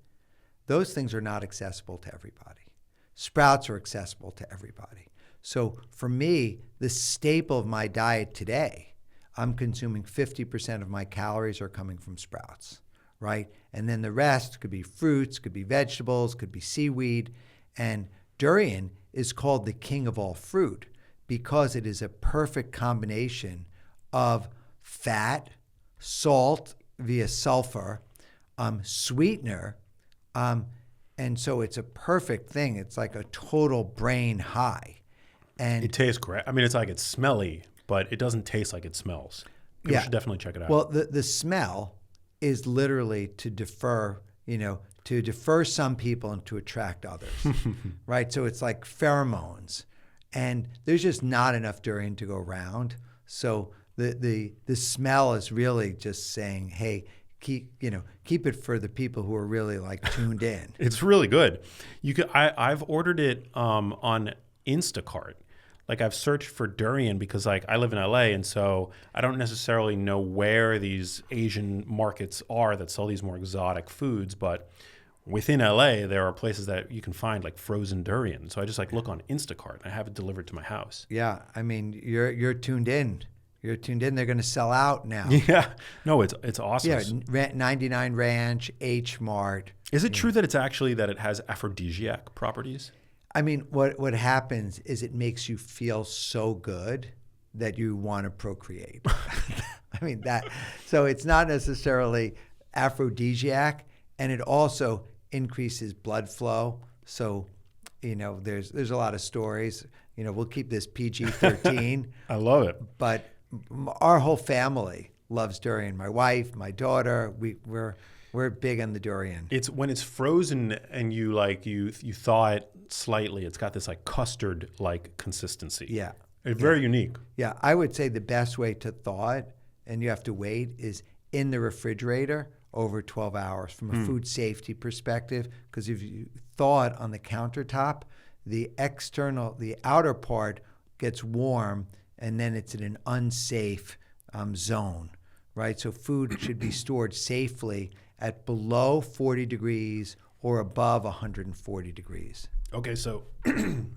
Those things are not accessible to everybody. Sprouts are accessible to everybody. So for me, the staple of my diet today, I'm consuming 50% of my calories are coming from sprouts, right? And then the rest could be fruits, could be vegetables, could be seaweed. And durian is called the king of all fruit because it is a perfect combination of fat, salt via sulfur, sweetener, and so it's a perfect thing. It's like a total brain high. And It tastes great. I mean, it's smelly, but it doesn't taste like it smells. People should definitely check it out. Well, the smell is literally to defer some people and to attract others, right? So it's like pheromones, and there's just not enough durian to go around. So the smell is really just saying, hey, keep it for the people who are really like tuned in. It's really good. I've ordered it on Instacart. Like I've searched for durian because like I live in LA, and so I don't necessarily know where these Asian markets are that sell these more exotic foods, but within LA there are places that you can find like frozen durian. So I just like look on Instacart and I have it delivered to my house. Yeah, I mean you're tuned in. You're tuned in. They're going to sell out now. Yeah, no, it's awesome. Yeah, 99 Ranch, H Mart. Is it true that it has aphrodisiac properties? I mean, what happens is it makes you feel so good that you want to procreate. I mean so it's not necessarily aphrodisiac, and it also increases blood flow. So, there's a lot of stories. We'll keep this PG-13. I love it. But our whole family loves durian. My wife, my daughter, we're big on the durian. It's when it's frozen and you thaw it slightly. It's got this like custard like consistency. Yeah, it's very unique. Yeah, I would say the best way to thaw it, and you have to wait, is in the refrigerator over 12 hours from a food safety perspective. Because if you thaw it on the countertop, the outer part gets warm, and then it's in an unsafe zone, right? So food should be stored safely at below 40 degrees or above 140 degrees. Okay, so in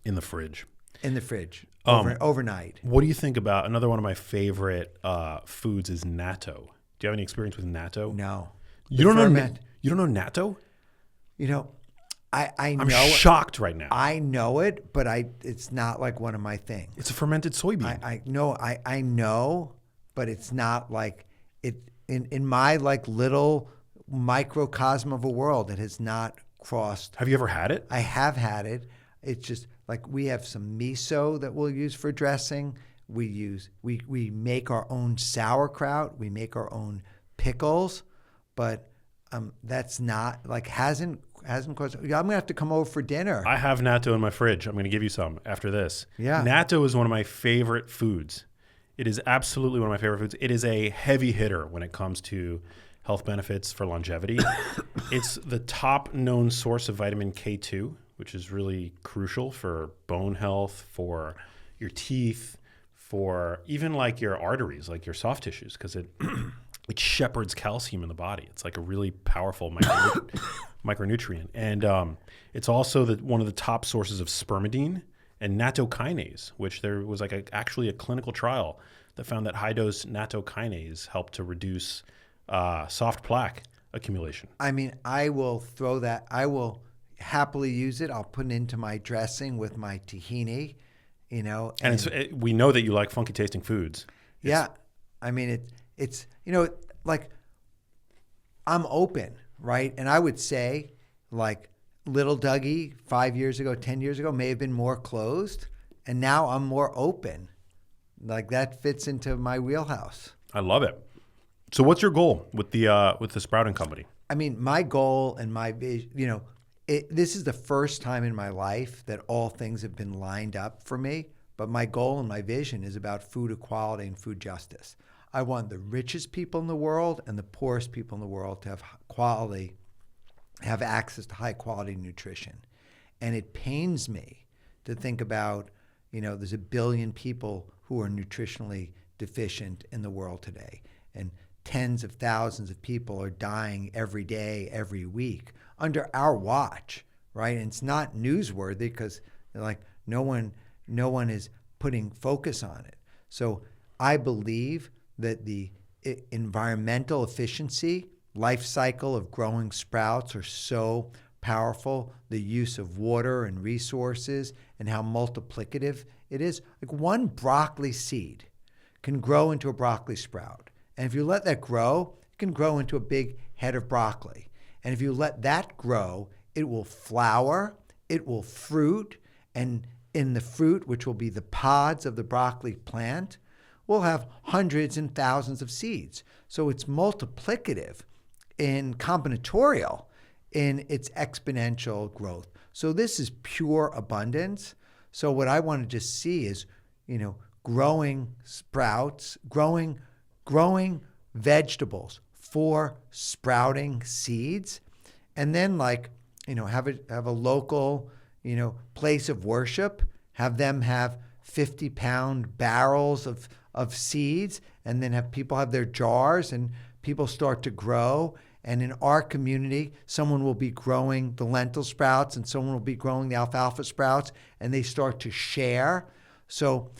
the fridge. In the fridge, overnight. What do you think about another one of my favorite foods is natto? Do you have any experience with natto? No. You don't know? You don't know natto? I'm know shocked right now. I know it, but it's not like one of my things. It's a fermented soybean. I know, but it's not like it in my like little microcosm of a world. It has not crossed. Have you ever had it? I have had it. It's just like we have some miso that we'll use for dressing. We make our own sauerkraut. We make our own pickles, but that's not like hasn't caused. I'm gonna have to come over for dinner. I have natto in my fridge. I'm gonna give you some after this. Yeah, natto is one of my favorite foods. It is absolutely one of my favorite foods. It is a heavy hitter when it comes to health benefits for longevity. It's the top known source of vitamin K2, which is really crucial for bone health, for your teeth, for even like your arteries, like your soft tissues, because it shepherds calcium in the body. It's like a really powerful micronutrient. And it's also one of the top sources of spermidine and nattokinase, which there was like actually a clinical trial that found that high-dose nattokinase helped to reduce soft plaque accumulation. I mean, I will happily use it. I'll put it into my dressing with my tahini, And we know that you like funky tasting foods. Yeah. I mean, it's like I'm open, right? And I would say like little Dougie 5 years ago, 10 years ago may have been more closed, and now I'm more open. Like that fits into my wheelhouse. I love it. So what's your goal with the sprouting company? I mean, my goal and my vision, this is the first time in my life that all things have been lined up for me. But my goal and my vision is about food equality and food justice. I want the richest people in the world and the poorest people in the world to have access to high quality nutrition. And it pains me to think about, there's 1 billion people who are nutritionally deficient in the world today. And tens of thousands of people are dying every day, every week under our watch, right? And it's not newsworthy because like no one is putting focus on it. So I believe that the environmental efficiency, life cycle of growing sprouts are so powerful, the use of water and resources and how multiplicative it is. Like one broccoli seed can grow into a broccoli sprout. And if you let that grow, it can grow into a big head of broccoli. And if you let that grow, it will flower, it will fruit, and in the fruit, which will be the pods of the broccoli plant, we'll have hundreds and thousands of seeds. So it's multiplicative and combinatorial in its exponential growth. So this is pure abundance. So what I want to just see is, growing sprouts, growing vegetables for sprouting seeds, and then have a local, place of worship, have them have 50-pound barrels of seeds, and then have people have their jars and people start to grow. And in our community, someone will be growing the lentil sprouts and someone will be growing the alfalfa sprouts, and they start to share. So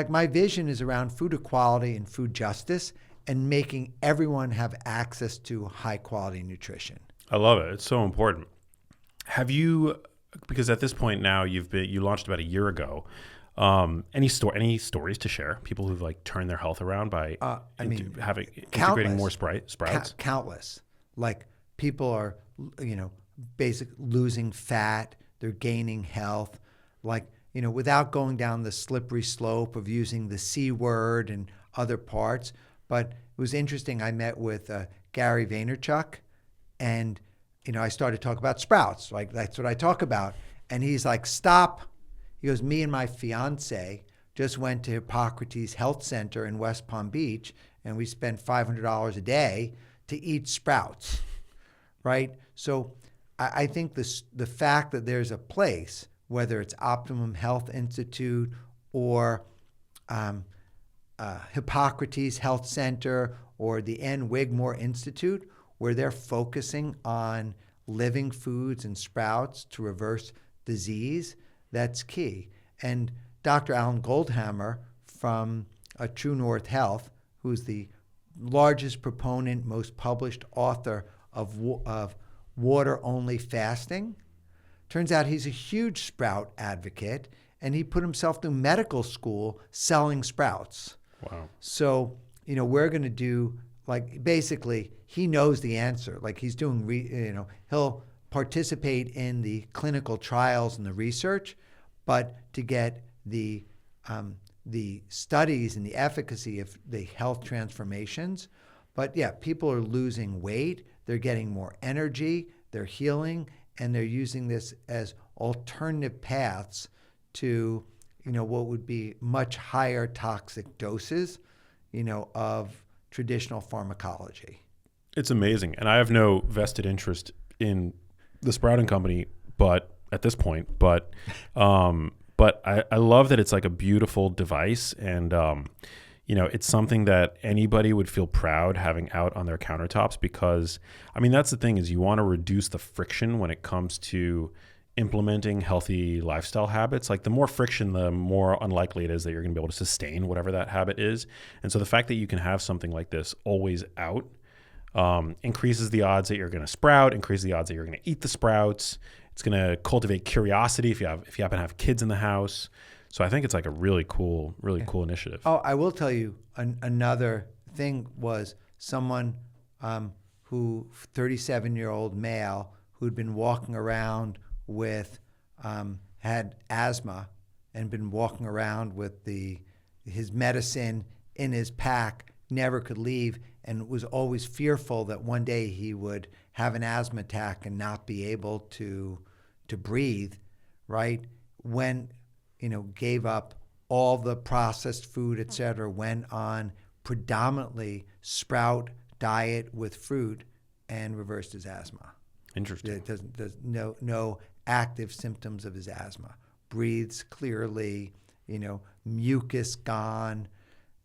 my vision is around food equality and food justice and making everyone have access to high quality nutrition. I love it. It's so important. Have you, because at this point now you launched about a year ago, any stories to share? People who've turned their health around by integrating more sprouts? Countless. People are, basically losing fat, they're gaining health, without going down the slippery slope of using the C word and other parts. But it was interesting. I met with Gary Vaynerchuk, and, I started to talk about sprouts. That's what I talk about. And he's like, stop. He goes, me and my fiance just went to Hippocrates Health Center in West Palm Beach, and we spent $500 a day to eat sprouts, right? So I think the fact that there's a place, whether it's Optimum Health Institute or Hippocrates Health Center or the N. Wigmore Institute, where they're focusing on living foods and sprouts to reverse disease, that's key. And Dr. Alan Goldhammer from True North Health, who's the largest proponent, most published author of water-only fasting. Turns out he's a huge sprout advocate, and he put himself through medical school selling sprouts. Wow. So, we're going to do, basically, he knows the answer. He's doing, he'll participate in the clinical trials and the research, but to get the studies and the efficacy of the health transformations. But yeah, people are losing weight, they're getting more energy, they're healing, and they're using this as alternative paths to, what would be much higher toxic doses, of traditional pharmacology. It's amazing. And I have no vested interest in the sprouting company, but at this point, but I love that it's a beautiful device, and it's something that anybody would feel proud having out on their countertops, because that's the thing, is you want to reduce the friction when it comes to implementing healthy lifestyle habits. The more friction, the more unlikely it is that you're going to be able to sustain whatever that habit is. And so the fact that you can have something like this always out increases the odds that you're going to sprout, increases the odds that you're going to eat the sprouts. It's going to cultivate curiosity if you happen to have kids in the house. So I think it's a really cool initiative. Oh, I will tell you another thing was someone 37-year-old male who'd been walking around with, had asthma and been walking around with his medicine in his pack, never could leave, and was always fearful that one day he would have an asthma attack and not be able to breathe, right? When, gave up all the processed food, et cetera, went on predominantly sprout diet with fruit and reversed his asthma. Interesting. There's no active symptoms of his asthma. Breathes clearly, mucus gone,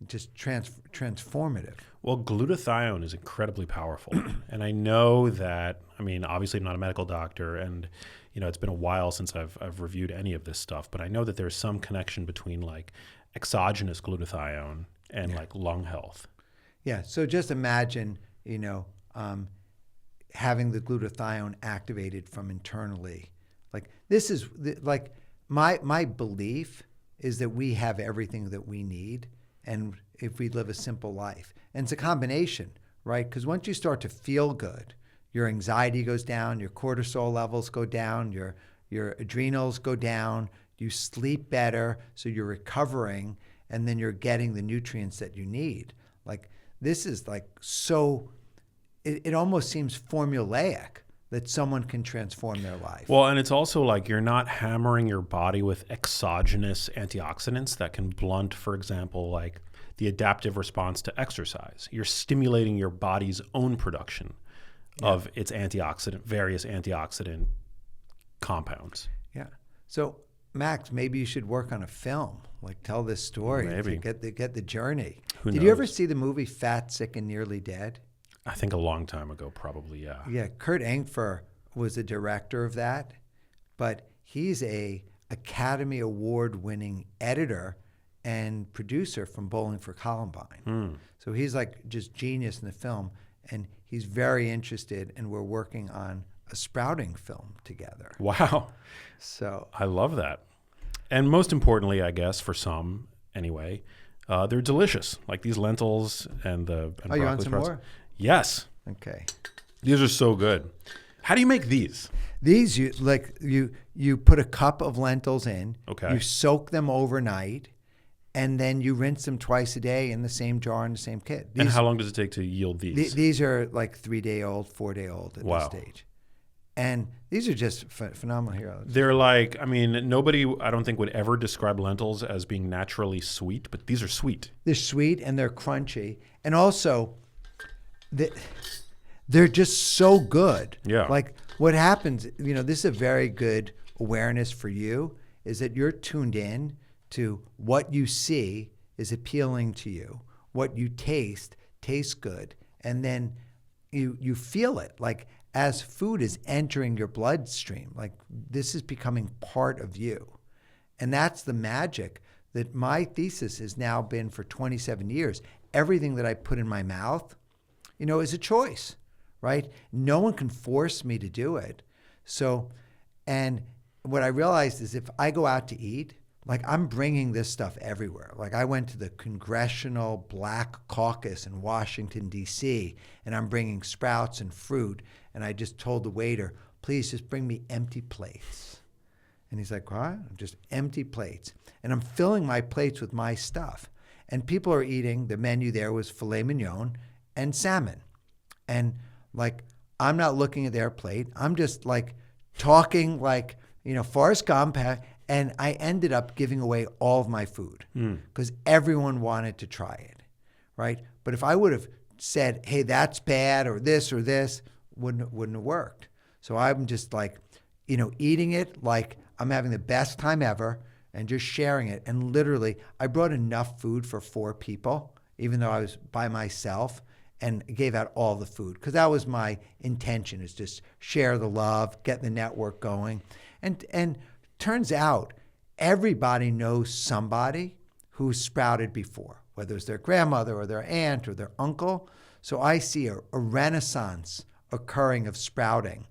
just transformative. Well, glutathione is incredibly powerful. And I know that, I mean, obviously I'm not a medical doctor, and, you know, it's been a while since I've reviewed any of this stuff, but I know that there's some connection between like exogenous glutathione and like lung health. Yeah. So just imagine, you know, having the glutathione activated from internally. Like this is like my belief is that we have everything that we need, and if we live a simple life, and it's a combination, right? Because once you start to feel good, your anxiety goes down, your cortisol levels go down, your adrenals go down, you sleep better, so you're recovering, and then you're getting the nutrients that you need. Like this is like so, it almost seems formulaic that someone can transform their life. Well, and it's also like you're not hammering your body with exogenous antioxidants that can blunt, for example, like the adaptive response to exercise. You're stimulating your body's own production of its various antioxidant compounds. Yeah. So, Max, maybe you should work on a film, like tell this story, Maybe. to get the journey. Who Did knows? you ever see the movie Fat, Sick, and Nearly Dead? I think a long time ago, probably, yeah. Yeah, Kurt Angfer was the director of that, but he's a Academy Award-winning editor and producer from Bowling for Columbine. So he's like just genius in the film, and he's very interested, and we're working on a sprouting film together. Wow. So I love that. And most importantly, I guess, for some anyway, they're delicious. Like these lentils and the and you broccoli want some sprouts. more? Yes. Okay. These are so good. How do you make these? These you put a cup of lentils in. Okay. You soak them overnight, and then you rinse them twice a day in the same jar in the same kit. And how long does it take to yield these? These are like 3-day-old, 4-day-old at Wow. this stage. And these are just phenomenal heroes. They're like, I mean, nobody, I don't think, would ever describe lentils as being naturally sweet, but these are sweet. They're sweet and they're crunchy. And also, they're just so good. Yeah. Like what happens, you know, this is a very good awareness for you, is that you're tuned in to what you see is appealing to you. What you taste tastes good. And then you feel it. Like as food is entering your bloodstream, like this is becoming part of you. And that's the magic that my thesis has now been for 27 years. Everything that I put in my mouth, you know, is a choice, right? No one can force me to do it. So, and what I realized is if I go out to eat, like I'm bringing this stuff everywhere. Like I went to the Congressional Black Caucus in Washington, D.C., and I'm bringing sprouts and fruit. And I just told the waiter, please just bring me empty plates. And he's like, what? Just empty plates. And I'm filling my plates with my stuff. And people are eating, the menu there was filet mignon and salmon. And like, I'm not looking at their plate. I'm just like talking like, you know, Forrest Gump. And I ended up giving away all of my food because everyone wanted to try it, right? But if I would have said, hey, that's bad or this, wouldn't have worked. So I'm just like, you know, eating it like I'm having the best time ever and just sharing it. And literally, I brought enough food for 4 people, even though I was by myself, and gave out all the food because that was my intention, is just share the love, get the network going. And turns out everybody knows somebody who's sprouted before, whether it's their grandmother or their aunt or their uncle. So I see a renaissance occurring of sprouting.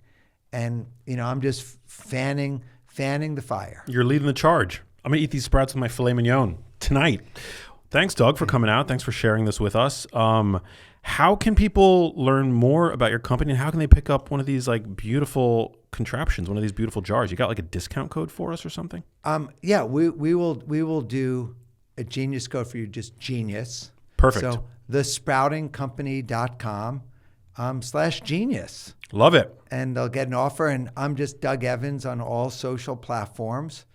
And, you know, I'm just fanning the fire. You're leading the charge. I'm going to eat these sprouts with my filet mignon tonight. Thanks, Doug, for coming out. Thanks for sharing this with us. How can people learn more about your company, and how can they pick up one of these like beautiful contraptions, one of these beautiful jars? You got like a discount code for us or something? Yeah, we will do a genius code for you, just genius. Perfect. So thesproutingcompany.com/genius. Love it. And they'll get an offer. And I'm just Doug Evans on all social platforms.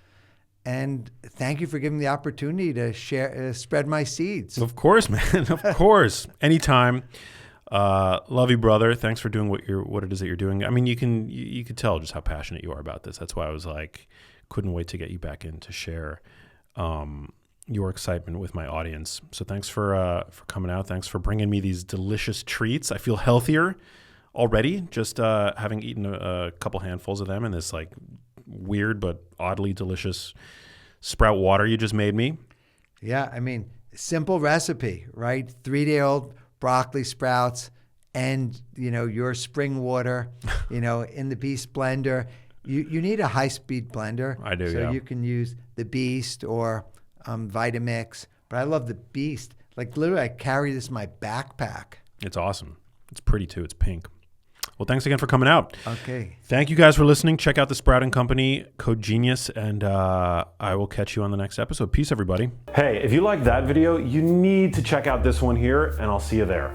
And thank you for giving me the opportunity to share, spread my seeds. Of course, man. Of course. Anytime. Love you, brother. Thanks for doing what it is that you're doing. I mean, you could tell just how passionate you are about this. That's why I was like, couldn't wait to get you back in to share your excitement with my audience. So thanks for coming out. Thanks for bringing me these delicious treats. I feel healthier already just having eaten a couple handfuls of them in this like weird but oddly delicious sprout water you just made me. Yeah, I mean, simple recipe, right? 3-day-old broccoli sprouts and, your spring water, in the Beast blender. You need a high-speed blender. I do, so yeah. You can use the Beast or Vitamix. But I love the Beast. Like, literally, I carry this in my backpack. It's awesome. It's pretty, too. It's pink. Well, thanks again for coming out. Okay. Thank you guys for listening. Check out the Sprouting Company, code GENIUS, and I will catch you on the next episode. Peace, everybody. Hey, if you liked that video, you need to check out this one here, and I'll see you there.